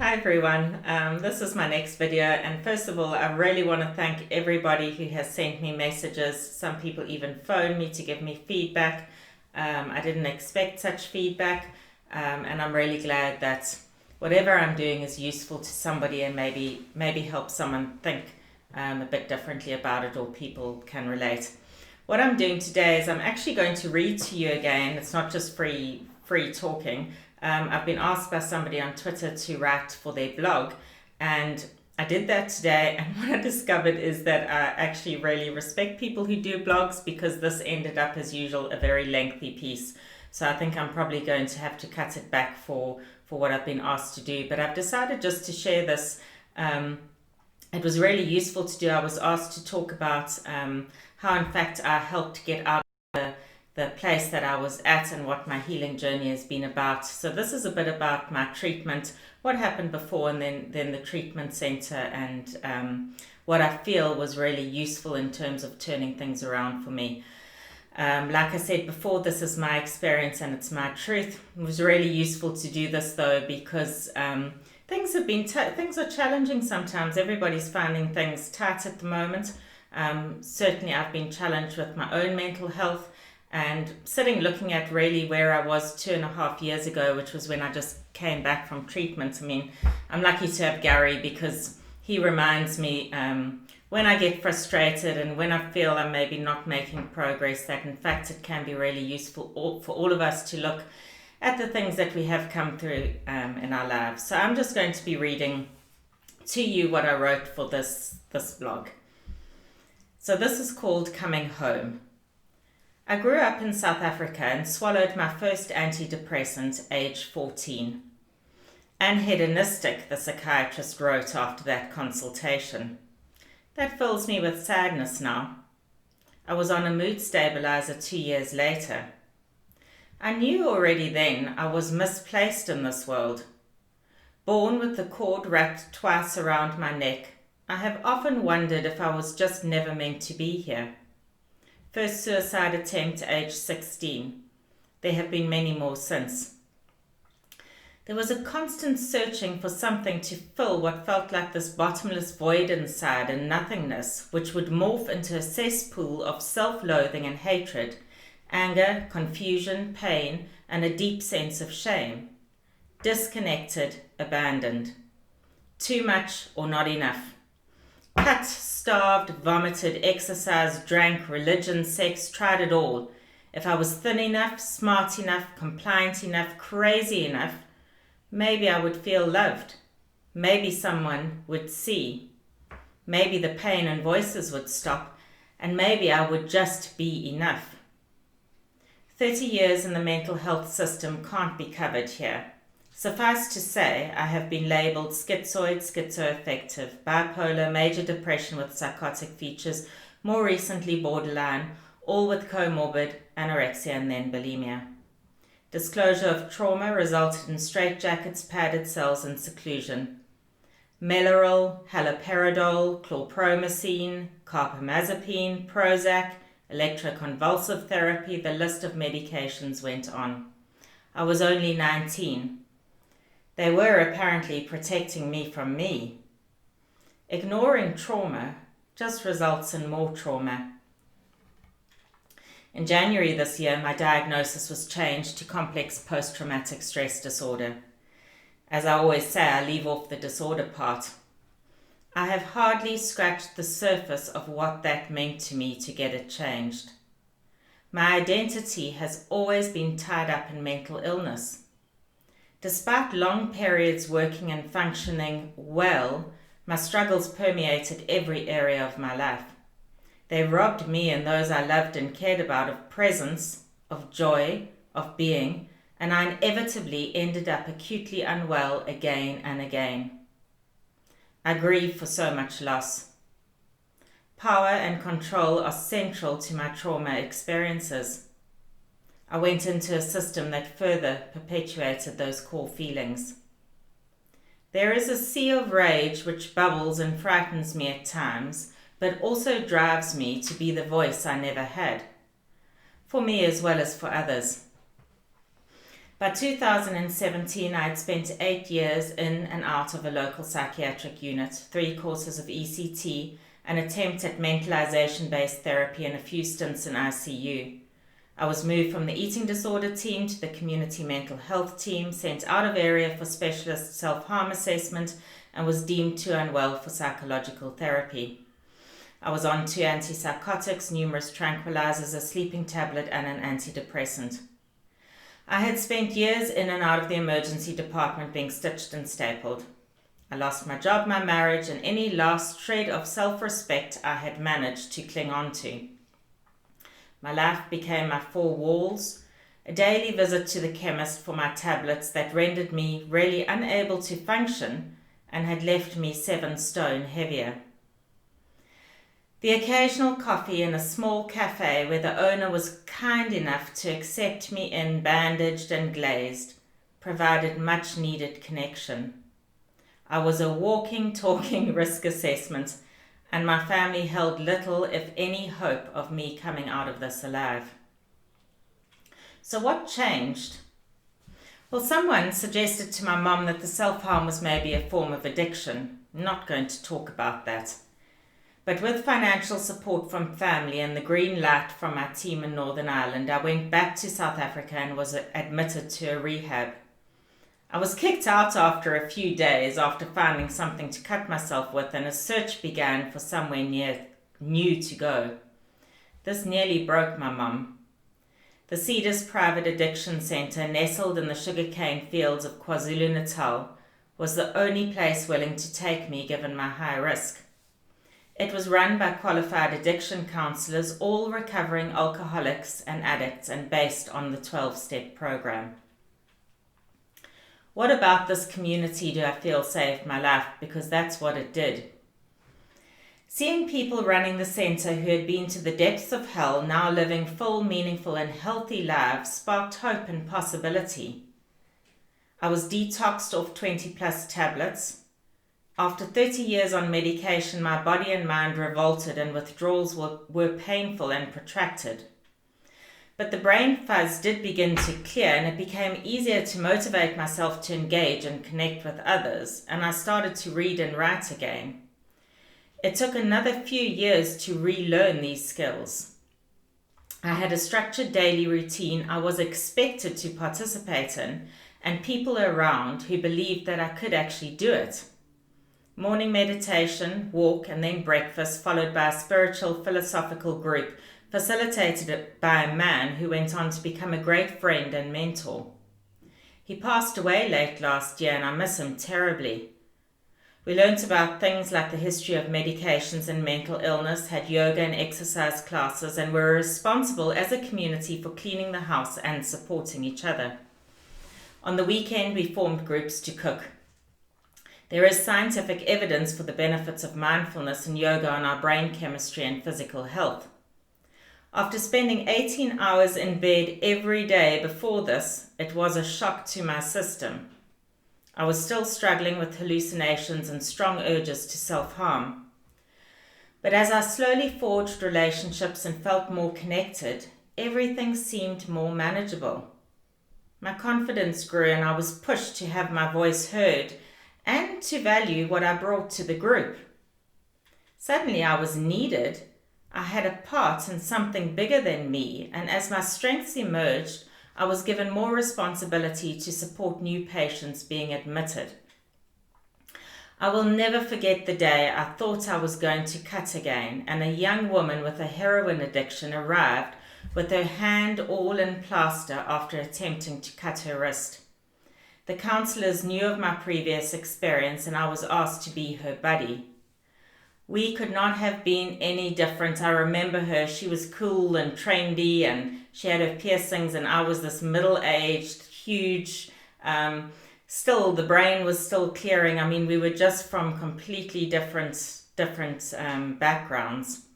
Hi everyone, this is my next video, and first of all I really want to thank everybody who has sent me messages. Some people even phoned me to give me feedback. I didn't expect such feedback, and I'm really glad that whatever I'm doing is useful to somebody and maybe help someone think a bit differently about it, or people can relate. What I'm doing today is I'm actually going to read to you again. It's not just free talking. I've been asked by somebody on Twitter to write for their blog, and I did that today. And what I discovered is that I actually really respect people who do blogs, because this ended up, as usual, a very lengthy piece. So I think I'm probably going to have to cut it back for what I've been asked to do. But I've decided just to share this. It was really useful to do. I was asked to talk about how, in fact, I helped get out of the place that I was at and what my healing journey has been about. So this is a bit about my treatment, what happened before, and then the treatment center, and what I feel was really useful in terms of turning things around for me. Like I said before, this is my experience and it's my truth. It was really useful to do this though, because things are challenging sometimes. Everybody's finding things tight at the moment. Certainly I've been challenged with my own mental health, and sitting looking at really where I was 2.5 years ago, which was when I just came back from treatment. I mean, I'm lucky to have Gary, because he reminds me when I get frustrated and when I feel I'm maybe not making progress, that in fact it can be really useful for all of us to look at the things that we have come through in our lives. So I'm just going to be reading to you what I wrote for this blog. So this is called Coming Home. I grew up in South Africa and swallowed my first antidepressant age 14. Anhedonistic, the psychiatrist wrote after that consultation. That fills me with sadness now. I was on a mood stabilizer 2 years later. I knew already then I was misplaced in this world. Born with the cord wrapped twice around my neck, I have often wondered if I was just never meant to be here. First suicide attempt age 16. There have been many more since. There was a constant searching for something to fill what felt like this bottomless void inside, and nothingness, which would morph into a cesspool of self-loathing and hatred, anger, confusion, pain, and a deep sense of shame. Disconnected, abandoned. Too much or not enough. Cut, starved, vomited, exercised, drank, religion, sex, tried it all. If I was thin enough, smart enough, compliant enough, crazy enough, maybe I would feel loved. Maybe someone would see. Maybe the pain and voices would stop, and maybe I would just be enough. 30 years in the mental health system can't be covered here. Suffice to say, I have been labelled schizoid, schizoaffective, bipolar, major depression with psychotic features, more recently borderline, all with comorbid anorexia and then bulimia. Disclosure of trauma resulted in straitjackets, padded cells, and seclusion. Meloril, haloperidol, chlorpromazine, carbamazepine, Prozac, electroconvulsive therapy, the list of medications went on. I was only 19. They were apparently protecting me from me. Ignoring trauma just results in more trauma. In January this year, my diagnosis was changed to complex post-traumatic stress disorder. As I always say, I leave off the disorder part. I have hardly scratched the surface of what that meant to me to get it changed. My identity has always been tied up in mental illness. Despite long periods working and functioning well, my struggles permeated every area of my life. They robbed me and those I loved and cared about of presence, of joy, of being, and I inevitably ended up acutely unwell again and again. I grieve for so much loss. Power and control are central to my trauma experiences. I went into a system that further perpetuated those core feelings. There is a sea of rage which bubbles and frightens me at times, but also drives me to be the voice I never had, for me as well as for others. By 2017, I had spent 8 years in and out of a local psychiatric unit, 3 courses of ECT, an attempt at mentalization-based therapy, and a few stints in ICU. I was moved from the eating disorder team to the community mental health team, sent out of area for specialist self-harm assessment, and was deemed too unwell for psychological therapy. I was on 2 antipsychotics, numerous tranquilizers, a sleeping tablet, and an antidepressant. I had spent years in and out of the emergency department being stitched and stapled. I lost my job, my marriage, and any last shred of self-respect I had managed to cling on to. My life became my 4 walls, a daily visit to the chemist for my tablets that rendered me really unable to function and had left me 7 stone heavier. The occasional coffee in a small cafe where the owner was kind enough to accept me in bandaged and glazed provided much needed connection. I was a walking, talking risk assessment, and my family held little, if any, hope of me coming out of this alive. So what changed? Well, someone suggested to my mum that the self-harm was maybe a form of addiction. I'm not going to talk about that. But with financial support from family and the green light from my team in Northern Ireland, I went back to South Africa and was admitted to a rehab. I was kicked out after a few days after finding something to cut myself with, and a search began for somewhere new to go. This nearly broke my mum. The Cedars Private Addiction Centre, nestled in the sugarcane fields of KwaZulu-Natal, was the only place willing to take me given my high risk. It was run by qualified addiction counsellors, all recovering alcoholics and addicts, and based on the 12-step program. What about this community do I feel saved my life? Because that's what it did. Seeing people running the centre who had been to the depths of hell now living full, meaningful and healthy lives sparked hope and possibility. I was detoxed off 20 plus tablets. After 30 years on medication, my body and mind revolted and withdrawals were painful and protracted. But the brain fuzz did begin to clear, and it became easier to motivate myself to engage and connect with others, and I started to read and write again. It took another few years to relearn these skills. I had a structured daily routine I was expected to participate in, and people around who believed that I could actually do it. Morning meditation, walk, and then breakfast, followed by a spiritual philosophical group facilitated by a man who went on to become a great friend and mentor. He passed away late last year, and I miss him terribly. We learnt about things like the history of medications and mental illness, had yoga and exercise classes, and were responsible as a community for cleaning the house and supporting each other. On the weekend, we formed groups to cook. There is scientific evidence for the benefits of mindfulness and yoga on our brain chemistry and physical health. After spending 18 hours in bed every day before this, it was a shock to my system. I was still struggling with hallucinations and strong urges to self-harm. But as I slowly forged relationships and felt more connected, everything seemed more manageable. My confidence grew, and I was pushed to have my voice heard and to value what I brought to the group. Suddenly I was needed. I had a part in something bigger than me, and as my strengths emerged, I was given more responsibility to support new patients being admitted. I will never forget the day I thought I was going to cut again, and a young woman with a heroin addiction arrived with her hand all in plaster after attempting to cut her wrist. The counsellors knew of my previous experience, and I was asked to be her buddy. We could not have been any different. I remember her. She was cool and trendy, and she had her piercings, and I was this middle-aged, huge, still the brain was still clearing. I mean, we were just from completely different backgrounds.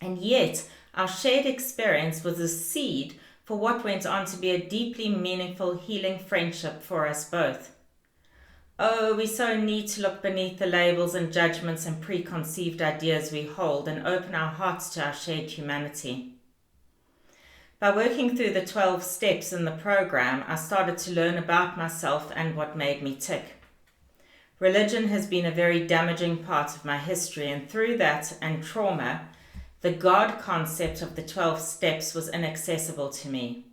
And yet, our shared experience was a seed for what went on to be a deeply meaningful, healing friendship for us both. Oh, we so need to look beneath the labels and judgments and preconceived ideas we hold and open our hearts to our shared humanity. By working through the 12 steps in the program, I started to learn about myself and what made me tick. Religion has been a very damaging part of my history, and through that and trauma, the God concept of the 12 steps was inaccessible to me.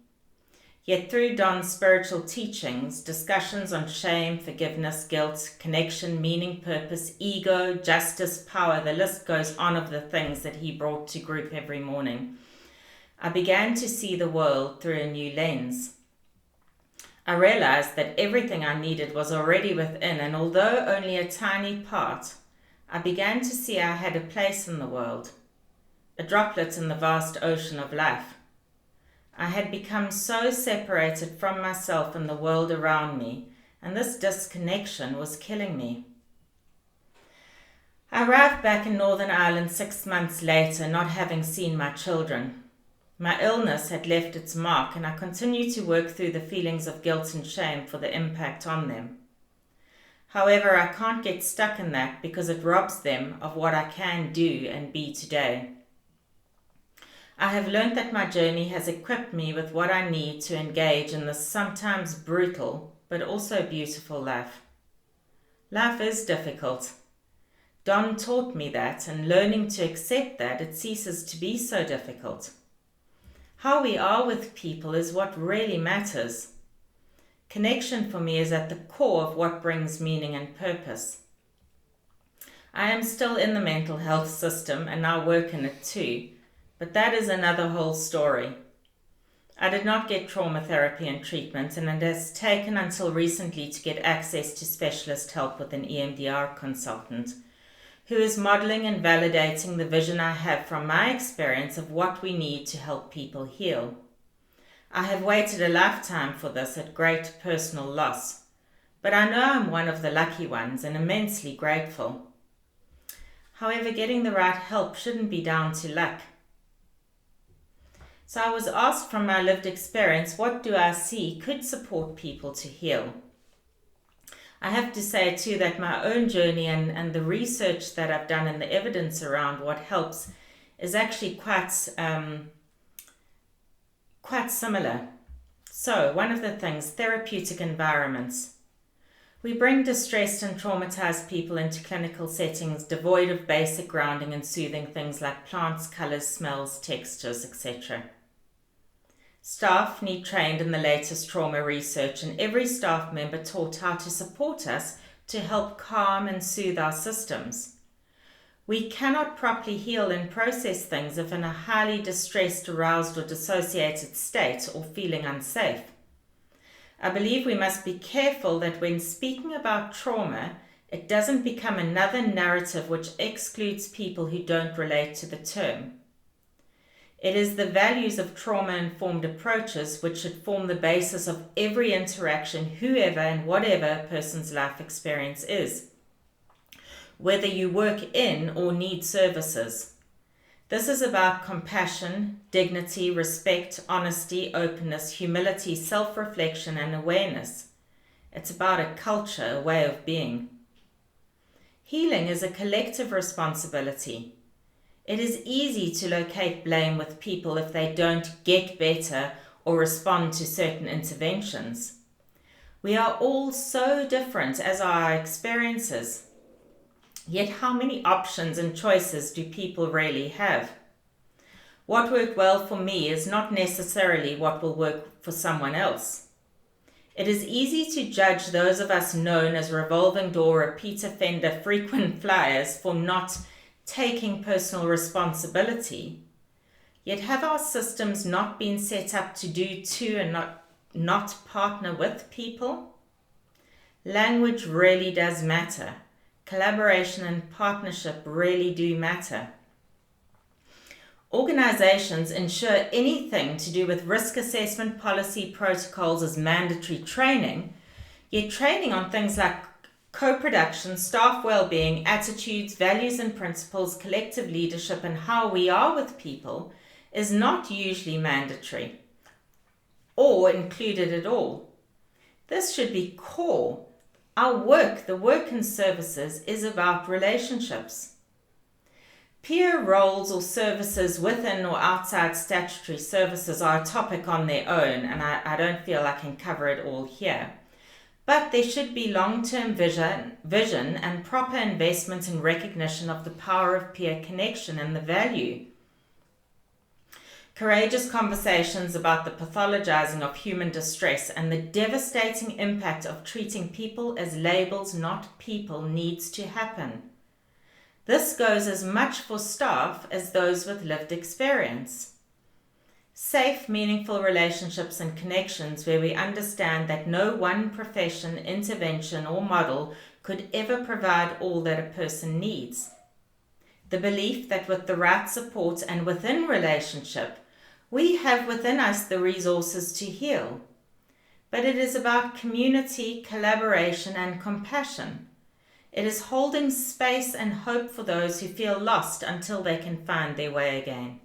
Yet through Don's spiritual teachings, discussions on shame, forgiveness, guilt, connection, meaning, purpose, ego, justice, power, the list goes on of the things that he brought to group every morning, I began to see the world through a new lens. I realized that everything I needed was already within, and although only a tiny part, I began to see I had a place in the world, a droplet in the vast ocean of life. I had become so separated from myself and the world around me, and this disconnection was killing me. I arrived back in Northern Ireland 6 months later, not having seen my children. My illness had left its mark, and I continued to work through the feelings of guilt and shame for the impact on them. However, I can't get stuck in that because it robs them of what I can do and be today. I have learned that my journey has equipped me with what I need to engage in this sometimes brutal but also beautiful life. Life is difficult. Don taught me that, and learning to accept that, it ceases to be so difficult. How we are with people is what really matters. Connection for me is at the core of what brings meaning and purpose. I am still in the mental health system and now work in it too. But that is another whole story. I did not get trauma therapy and treatment, and it has taken until recently to get access to specialist help with an EMDR consultant who is modeling and validating the vision I have from my experience of what we need to help people heal. I have waited a lifetime for this at great personal loss, but I know I'm one of the lucky ones and immensely grateful. However, getting the right help shouldn't be down to luck. So I was asked from my lived experience, what do I see could support people to heal? I have to say too that my own journey and the research that I've done and the evidence around what helps is actually quite similar. So one of the things, therapeutic environments. We bring distressed and traumatized people into clinical settings devoid of basic grounding and soothing things like plants, colors, smells, textures, etc. Staff need trained in the latest trauma research, and every staff member taught how to support us to help calm and soothe our systems. We cannot properly heal and process things if in a highly distressed, aroused or dissociated state or feeling unsafe. I believe we must be careful that when speaking about trauma, it doesn't become another narrative which excludes people who don't relate to the term. It is the values of trauma-informed approaches which should form the basis of every interaction, whoever and whatever a person's life experience is, whether you work in or need services. This is about compassion, dignity, respect, honesty, openness, humility, self-reflection, and awareness. It's about a culture, a way of being. Healing is a collective responsibility. It is easy to locate blame with people if they don't get better or respond to certain interventions. We are all so different as are our experiences. Yet how many options and choices do people really have? What worked well for me is not necessarily what will work for someone else. It is easy to judge those of us known as revolving door, repeat offender, frequent flyers for not taking personal responsibility. Yet have our systems not been set up to do to and not partner with people? Language really does matter. Collaboration and partnership really do matter. Organizations ensure anything to do with risk assessment policy protocols as mandatory training, yet training on things like co-production, staff well-being, attitudes, values and principles, collective leadership, and how we are with people is not usually mandatory or included at all. This should be core. Our work, the work in services, is about relationships. Peer roles or services within or outside statutory services are a topic on their own, and I don't feel I can cover it all here. But there should be long-term vision and proper investment in recognition of the power of peer connection and the value. Courageous conversations about the pathologizing of human distress and the devastating impact of treating people as labels, not people, needs to happen. This goes as much for staff as those with lived experience. Safe, meaningful relationships and connections where we understand that no one profession, intervention, or model could ever provide all that a person needs. The belief that with the right support and within relationship, we have within us the resources to heal. But it is about community, collaboration, and compassion. It is holding space and hope for those who feel lost until they can find their way again.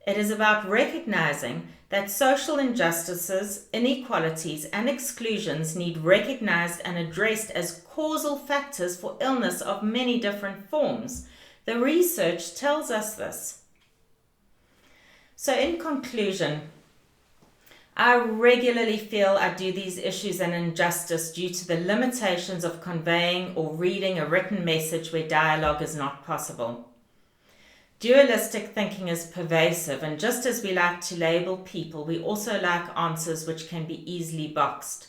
It is about recognizing that social injustices, inequalities, and exclusions need recognized and addressed as causal factors for illness of many different forms. The research tells us this. So in conclusion, I regularly feel I do these issues an injustice due to the limitations of conveying or reading a written message where dialogue is not possible. Dualistic thinking is pervasive, and just as we like to label people, we also like answers which can be easily boxed.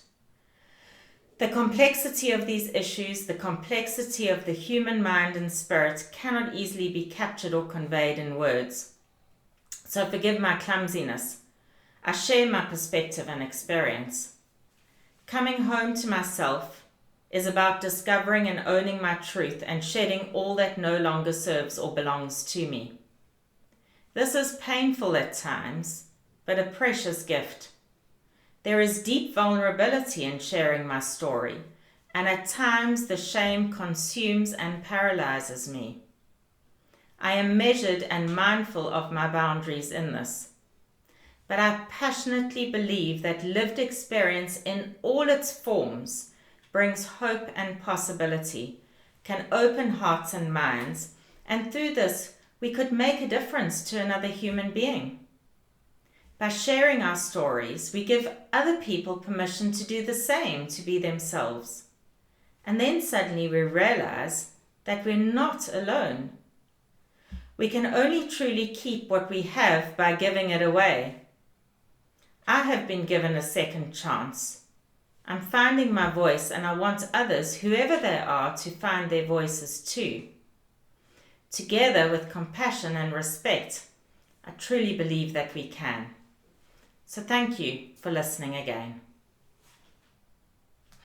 The complexity of these issues, the complexity of the human mind and spirit cannot easily be captured or conveyed in words. So forgive my clumsiness. I share my perspective and experience. Coming home to myself is about discovering and owning my truth and shedding all that no longer serves or belongs to me. This is painful at times, but a precious gift. There is deep vulnerability in sharing my story, and at times the shame consumes and paralyzes me. I am measured and mindful of my boundaries in this. But I passionately believe that lived experience in all its forms brings hope and possibility, can open hearts and minds, and through this we could make a difference to another human being. By sharing our stories, we give other people permission to do the same, to be themselves. And then suddenly we realize that we're not alone. We can only truly keep what we have by giving it away. I have been given a second chance. I'm finding my voice, and I want others, whoever they are, to find their voices too. Together with compassion and respect, I truly believe that we can. So thank you for listening again.